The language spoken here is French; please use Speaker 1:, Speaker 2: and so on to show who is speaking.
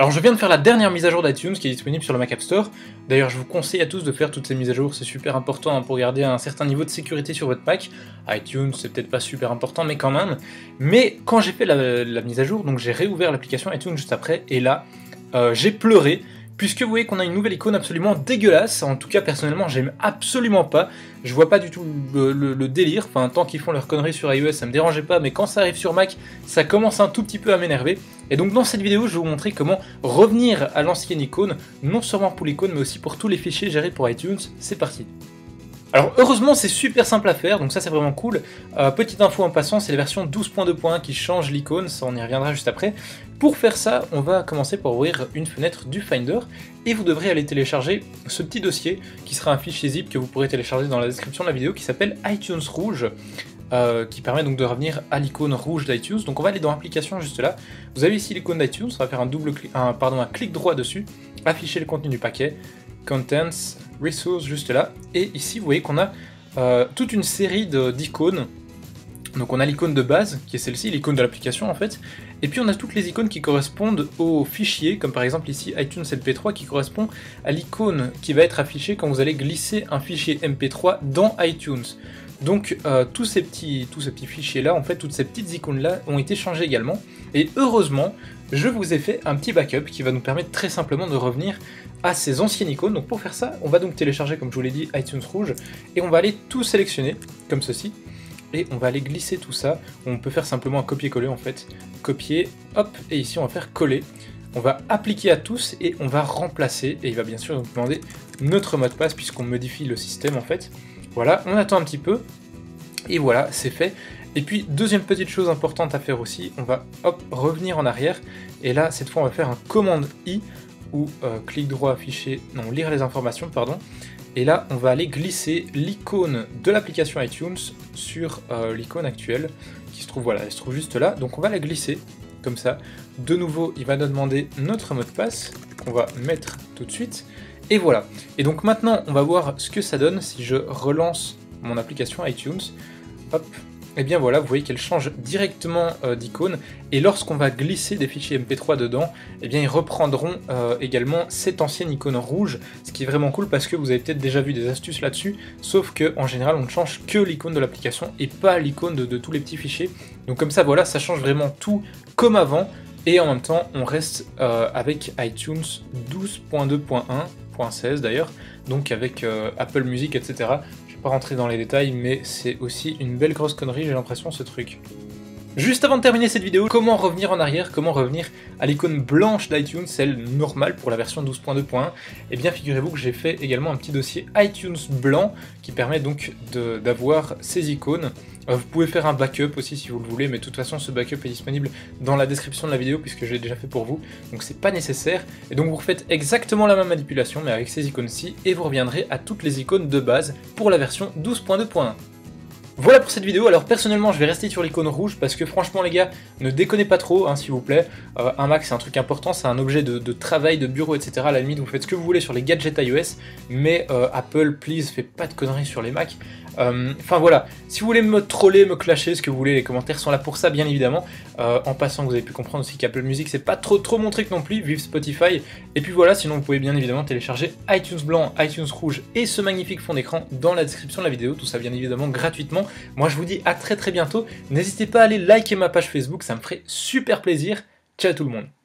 Speaker 1: Alors je viens de faire la dernière mise à jour d'iTunes qui est disponible sur le Mac App Store. D'ailleurs je vous conseille à tous de faire toutes ces mises à jour, c'est super important pour garder un certain niveau de sécurité sur votre Mac. iTunes c'est peut-être pas super important mais quand même. Mais quand j'ai fait la mise à jour, donc j'ai réouvert l'application iTunes juste après et là j'ai pleuré. Puisque vous voyez qu'on a une nouvelle icône absolument dégueulasse, en tout cas personnellement j'aime absolument pas, je vois pas du tout le délire, enfin tant qu'ils font leur connerie sur iOS ça me dérangeait pas, mais quand ça arrive sur Mac ça commence un tout petit peu à m'énerver. Et donc dans cette vidéo je vais vous montrer comment revenir à l'ancienne icône, non seulement pour l'icône mais aussi pour tous les fichiers gérés pour iTunes, c'est parti. Alors heureusement c'est super simple à faire, donc ça c'est vraiment cool. Petite info en passant, c'est la version 12.2.1 qui change l'icône, ça on y reviendra juste après. Pour faire ça, on va commencer par ouvrir une fenêtre du Finder, et vous devrez aller télécharger ce petit dossier, qui sera un fichier zip que vous pourrez télécharger dans la description de la vidéo, qui s'appelle iTunes Rouge, qui permet donc de revenir à l'icône rouge d'iTunes. Donc on va aller dans Applications juste là, vous avez ici l'icône d'iTunes, on va faire un clic droit dessus, afficher le contenu du paquet, Contents, Resources juste là, et ici vous voyez qu'on a toute une série d'icônes. Donc on a l'icône de base, qui est celle-ci, l'icône de l'application en fait, et puis on a toutes les icônes qui correspondent aux fichiers, comme par exemple ici iTunes MP3 qui correspond à l'icône qui va être affichée quand vous allez glisser un fichier MP3 dans iTunes. Donc tous ces petits fichiers là, en fait toutes ces petites icônes là ont été changées également, et heureusement je vous ai fait un petit backup qui va nous permettre très simplement de revenir à ces anciennes icônes. Donc pour faire ça, on va donc télécharger comme je vous l'ai dit iTunes Rouge, et on va aller tout sélectionner comme ceci. Et on va aller glisser tout ça, on peut faire simplement un copier-coller en fait, copier, hop, et ici on va faire coller, on va appliquer à tous et on va remplacer, et il va bien sûr nous demander notre mot de passe puisqu'on modifie le système en fait. Voilà, on attend un petit peu, et voilà, c'est fait. Et puis deuxième petite chose importante à faire aussi, on va hop, revenir en arrière, et là cette fois on va faire un commande I, ou clic droit afficher, non, lire les informations, pardon. Et là, on va aller glisser l'icône de l'application iTunes sur l'icône actuelle, qui se trouve, voilà, elle se trouve juste là. Donc on va la glisser, comme ça. De nouveau, il va nous demander notre mot de passe, qu'on va mettre tout de suite. Et voilà. Et donc maintenant, on va voir ce que ça donne si je relance mon application iTunes. Hop. Et bien voilà, vous voyez qu'elle change directement d'icône, et lorsqu'on va glisser des fichiers MP3 dedans, et bien ils reprendront également cette ancienne icône rouge, ce qui est vraiment cool parce que vous avez peut-être déjà vu des astuces là-dessus, sauf que en général on ne change que l'icône de l'application et pas l'icône de tous les petits fichiers. Donc comme ça voilà, ça change vraiment tout comme avant, et en même temps on reste avec iTunes 12.2.1.16 d'ailleurs, donc avec Apple Music, etc. Pas rentrer dans les détails, mais c'est aussi une belle grosse connerie, j'ai l'impression, ce truc. Juste avant de terminer cette vidéo, comment revenir en arrière, comment revenir à l'icône blanche d'iTunes, celle normale pour la version 12.2.1, et bien figurez-vous que j'ai fait également un petit dossier iTunes blanc qui permet donc d'avoir ces icônes. Vous pouvez faire un backup aussi si vous le voulez, mais de toute façon ce backup est disponible dans la description de la vidéo puisque je l'ai déjà fait pour vous, donc c'est pas nécessaire. Et donc vous refaites exactement la même manipulation mais avec ces icônes-ci, et vous reviendrez à toutes les icônes de base pour la version 12.2.1. Voilà pour cette vidéo. Alors personnellement je vais rester sur l'icône rouge parce que franchement les gars, ne déconnez pas trop hein, s'il vous plaît. Un Mac c'est un truc important, c'est un objet de travail, de bureau, etc. À la limite vous faites ce que vous voulez sur les gadgets iOS, mais Apple please fait pas de conneries sur les Mac. Enfin voilà, si vous voulez me troller, me clasher, ce que vous voulez, les commentaires sont là pour ça bien évidemment. En passant vous avez pu comprendre aussi qu'Apple Music c'est pas trop mon truc non plus, vive Spotify. Et puis voilà, sinon vous pouvez bien évidemment télécharger iTunes blanc, iTunes rouge et ce magnifique fond d'écran dans la description de la vidéo, tout ça bien évidemment gratuitement. Moi je vous dis à très bientôt, n'hésitez pas à aller liker ma page Facebook, ça me ferait super plaisir. Ciao tout le monde.